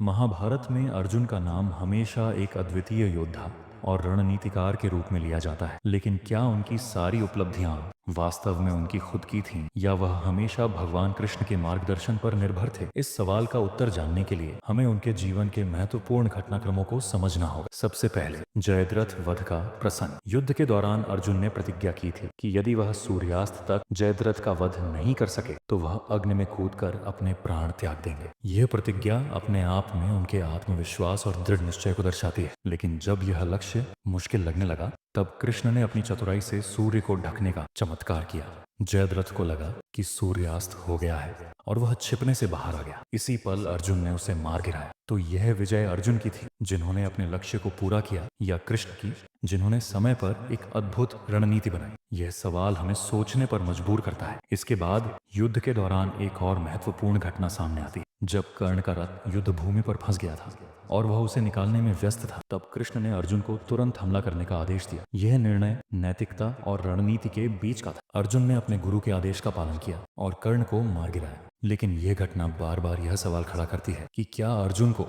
महाभारत में अर्जुन का नाम हमेशा एक अद्वितीय योद्धा और रणनीतिकार के रूप में लिया जाता है, लेकिन क्या उनकी सारी उपलब्धियां वास्तव में उनकी खुद की थीं या वह हमेशा भगवान कृष्ण के मार्गदर्शन पर निर्भर थे? इस सवाल का उत्तर जानने के लिए हमें उनके जीवन के महत्वपूर्ण घटनाक्रमों को समझना होगा। सबसे पहले जयद्रथ वध का प्रसंग। युद्ध के दौरान अर्जुन ने प्रतिज्ञा की थी कि यदि वह सूर्यास्त तक जयद्रथ का वध नहीं कर सके तो वह अग्नि में कूदकर अपने प्राण त्याग देंगे। यह प्रतिज्ञा अपने आप में उनके आत्मविश्वास और दृढ़ निश्चय को दर्शाती है। लेकिन जब यह लक्ष्य मुश्किल लगने लगा तब कृष्ण ने अपनी चतुराई से सूर्य को ढकने का चमत्कार किया। जयद्रथ को लगा कि सूर्यास्त हो गया है और वह छिपने से बाहर आ गया। इसी पल अर्जुन ने उसे मार गिराया। तो यह विजय अर्जुन की थी जिन्होंने अपने लक्ष्य को पूरा किया, या कृष्ण की जिन्होंने समय पर एक अद्भुत रणनीति बनाई? यह सवाल हमें सोचने पर मजबूर करता है। इसके बाद युद्ध के दौरान एक और महत्वपूर्ण घटना सामने आती है। जब कर्ण का रथ युद्ध भूमि पर फंस गया था और वह उसे निकालने में व्यस्त था, तब कृष्ण ने अर्जुन को तुरंत हमला करने का आदेश दिया। यह निर्णय नैतिकता और रणनीति के बीच का था। अर्जुन ने अपने गुरु के आदेश का पालन किया और कर्ण को मार गिराया। लेकिन यह घटना बार बार यह सवाल खड़ा करती है कि क्या अर्जुन को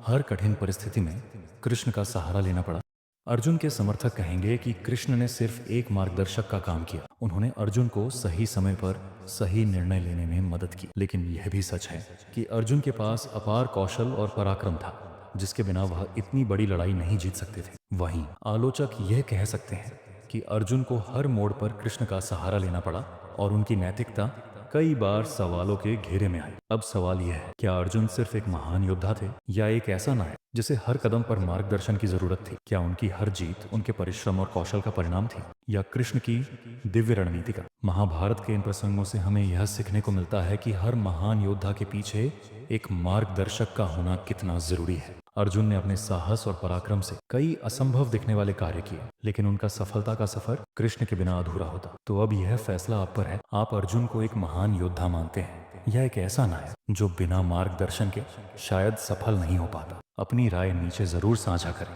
हर कठिन परिस्थिति में कृष्ण का सहारा लेना पड़ा? अर्जुन के समर्थक कहेंगे कि कृष्ण ने सिर्फ एक मार्गदर्शक का काम किया। उन्होंने अर्जुन को सही समय पर सही निर्णय लेने में मदद की। लेकिन यह भी सच है कि अर्जुन के पास अपार कौशल और पराक्रम था, जिसके बिना वह इतनी बड़ी लड़ाई नहीं जीत सकते थे। वहीं आलोचक यह कह सकते हैं कि अर्जुन को हर मोड़ पर कृष्ण का सहारा लेना पड़ा और उनकी नैतिकता कई बार सवालों के घेरे में आई। अब सवाल यह है, क्या अर्जुन सिर्फ एक महान योद्धा थे या एक ऐसा नायक जिसे हर कदम पर मार्गदर्शन की जरूरत थी? क्या उनकी हर जीत उनके परिश्रम और कौशल का परिणाम थी या कृष्ण की दिव्य रणनीति का? महाभारत के इन प्रसंगों से हमें यह सीखने को मिलता है कि हर महान योद्धा के पीछे एक मार्गदर्शक का होना कितना जरूरी है। अर्जुन ने अपने साहस और पराक्रम से कई असंभव दिखने वाले कार्य किए, लेकिन उनका सफलता का सफर कृष्ण के बिना अधूरा होता। तो अब यह फैसला आप पर है, आप अर्जुन को एक महान योद्धा मानते हैं या एक ऐसा नायक जो बिना मार्गदर्शन के शायद सफल नहीं हो पाता? अपनी राय नीचे जरूर साझा करें।